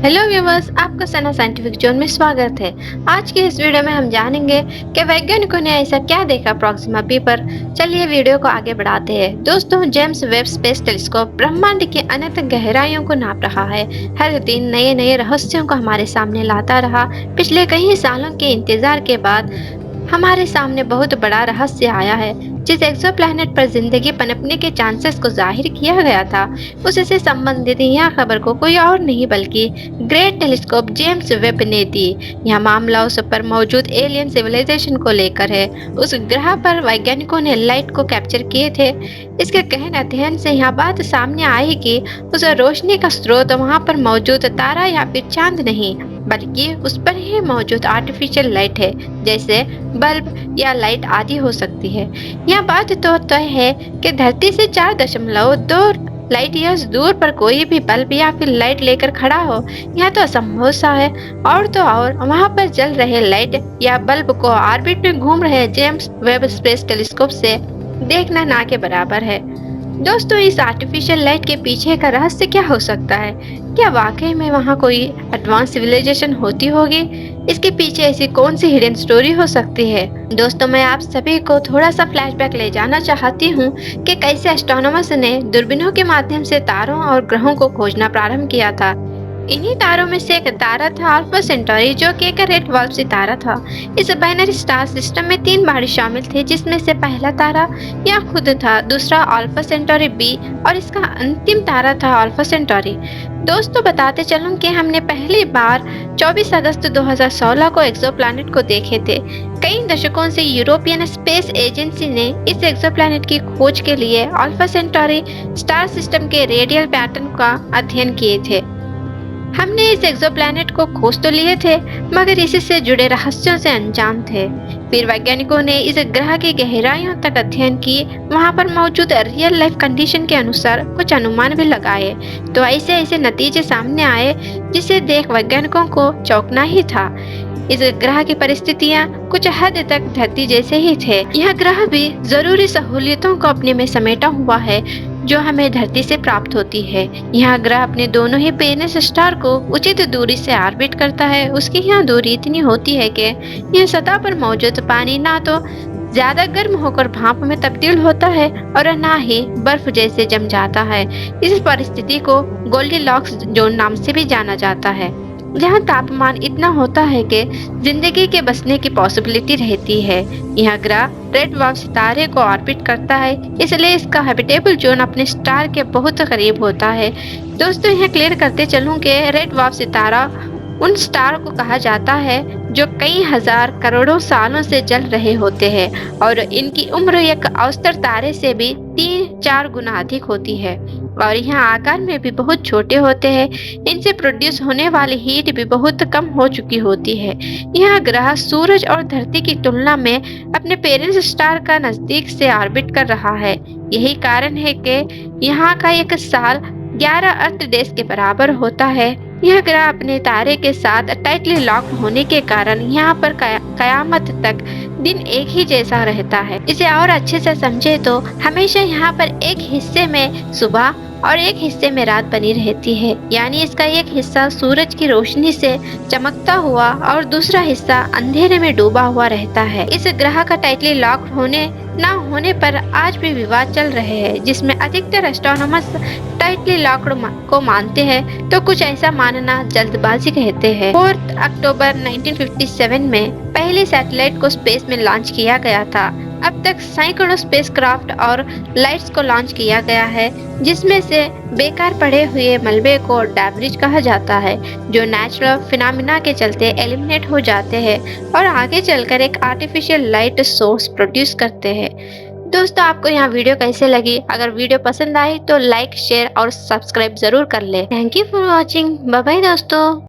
Hello viewers, आपका सना scientific zone में स्वागत है। आज के इस वीडियो में हम जानेंगे कि वैज्ञानिकों ने ऐसा क्या देखा प्रॉक्सिमा बी पर। चलिए वीडियो को आगे बढ़ाते हैं। दोस्तों, जेम्स वेब स्पेस टेलीस्कोप ब्रह्मांड की अनंत गहराइयों को नाप रहा है। हर दिन नए नए रहस्यों को हमारे सामने लाता रहा। पिछले कई सालों के इंतजार के बाद हमारे सामने बहुत बड़ा रहस्य आया है। जिस एक्सोप्लैनेट पर जिंदगी पनपने के चांसेस को जाहिर किया गया था, उससे संबंधित यह खबर को कोई और नहीं बल्कि ग्रेट टेलीस्कोप जेम्स वेब ने दी। यह मामला उस पर मौजूद एलियन सिविलाइजेशन को लेकर है। उस ग्रह पर वैज्ञानिकों ने लाइट को कैप्चर किए थे। इसके गहन अध्ययन से यह बात सामने आई कि उस रोशनी का स्रोत वहां पर मौजूद तारा या फिर चांद नहीं, बल्कि उस पर ही मौजूद आर्टिफिशियल लाइट है, जैसे बल्ब या लाइट आदि हो सकती है। यह बात तो तय है कि धरती से 4.2 लाइट ईयर्स दूर पर कोई भी बल्ब या फिर लाइट लेकर खड़ा हो, यह तो असंभव सा है। और तो और वहां पर जल रहे लाइट या बल्ब को ऑर्बिट में घूम रहे जेम्स वेब स्पेस टेलीस्कोप से देखना ना के बराबर है। दोस्तों, इस आर्टिफिशियल लाइट के पीछे का रहस्य क्या हो सकता है? क्या वाकई में वहाँ कोई एडवांस सिविलाइजेशन होती होगी? इसके पीछे ऐसी कौन सी हिडन स्टोरी हो सकती है? दोस्तों, मैं आप सभी को थोड़ा सा फ्लैशबैक ले जाना चाहती हूँ कि कैसे एस्ट्रोनॉमर्स ने दूरबीनों के माध्यम से तारों और ग्रहों को खोजना प्रारंभ किया था। इन्हीं तारों में से एक तारा था अल्फा सेंटोरी, जो कि एक रेड वाल्व सितारा था। इस बाइनरी स्टार सिस्टम में 3 बाड़ी शामिल थे, जिसमें से पहला तारा यह खुद था, दूसरा अल्फा सेंटोरी बी और इसका अंतिम तारा था अल्फा सेंटोरी। दोस्तों, बताते चलूं कि हमने पहली बार 24 अगस्त 2016 को एक्सोप्लैनेट को देखे थे। कई दशकों से यूरोपियन स्पेस एजेंसी ने इस एक्सोप्लैनेट की खोज के लिए अल्फा सेंटोरी स्टार सिस्टम के रेडियल पैटर्न का अध्ययन किए थे। हमने इस एक्सोप्लैनेट को खोज तो लिए थे, मगर इससे जुड़े रहस्यों से अनजान थे। फिर वैज्ञानिकों ने इस ग्रह की गहराइयों तक अध्ययन किए, वहां पर मौजूद रियल लाइफ कंडीशन के अनुसार कुछ अनुमान भी लगाए, तो ऐसे ऐसे नतीजे सामने आए जिसे देख वैज्ञानिकों को चौंकना ही था। इस ग्रह की परिस्थितियां कुछ हद तक धरती जैसे ही थे। यह ग्रह भी जरूरी सहूलियतों को अपने में समेटा हुआ है जो हमें धरती से प्राप्त होती है। यह ग्रह अपने दोनों ही पेरेंट स्टार को उचित दूरी से ऑर्बिट करता है। उसकी यह दूरी इतनी होती है कि यह सतह पर मौजूद पानी ना तो ज्यादा गर्म होकर भाप में तब्दील होता है और न ही बर्फ जैसे जम जाता है। इस परिस्थिति को गोल्डीलॉक्स जोन नाम से भी जाना जाता है, जहाँ तापमान इतना होता है कि जिंदगी के बसने की पॉसिबिलिटी रहती है। यह ग्रह रेड वाल्व सितारे को ऑर्बिट करता है, इसलिए इसका हैबिटेबल जोन अपने स्टार के बहुत करीब होता है। दोस्तों, यह क्लियर करते चलूं कि रेड वाल्व सितारा उन स्टार को कहा जाता है जो कई हजार करोड़ों सालों से जल रहे होते हैं और इनकी उम्र एक औसत तारे से भी 3-4 गुना अधिक होती है और यह आकार में भी बहुत छोटे होते हैं। इनसे प्रोड्यूस होने वाली हीट भी बहुत कम हो चुकी होती है। यह ग्रह सूरज और धरती की तुलना में अपने पेरेंट स्टार का नजदीक से ऑर्बिट कर रहा है। यही कारण है कि यहाँ का एक साल 11 अर्थ डेज के बराबर होता है। यह ग्रह अपने तारे के साथ टाइटली लॉक्ड होने के कारण यहाँ पर कयामत तक दिन एक ही जैसा रहता है। इसे और अच्छे से समझे तो हमेशा यहाँ पर एक हिस्से में सुबह और एक हिस्से में रात बनी रहती है, यानी इसका एक हिस्सा सूरज की रोशनी से चमकता हुआ और दूसरा हिस्सा अंधेरे में डूबा हुआ रहता है। इस ग्रह का टाइटली लॉक्ड होने न होने पर आज भी विवाद चल रहे हैं, जिसमें अधिकतर एस्ट्रोनॉमर्स टाइटली लॉक्ड को मानते हैं तो कुछ ऐसा मानना जल्दबाजी कहते हैं। 4 अक्टूबर 1957 में पहले सैटेलाइट को स्पेस में लॉन्च किया गया था। अब तक सैकड़ों स्पेसक्राफ्ट और लाइट्स को लॉन्च किया गया है, जिसमें से बेकार पड़े हुए मलबे को डेब्रिज कहा जाता है, जो नेचुरल फिनोमिना के चलते एलिमिनेट हो जाते हैं और आगे चलकर एक आर्टिफिशियल लाइट सोर्स प्रोड्यूस करते हैं। दोस्तों, आपको यहाँ वीडियो कैसे लगी? अगर वीडियो पसंद आई तो लाइक, शेयर और सब्सक्राइब जरूर कर ले। Thank you for watching. Bye bye दोस्तों।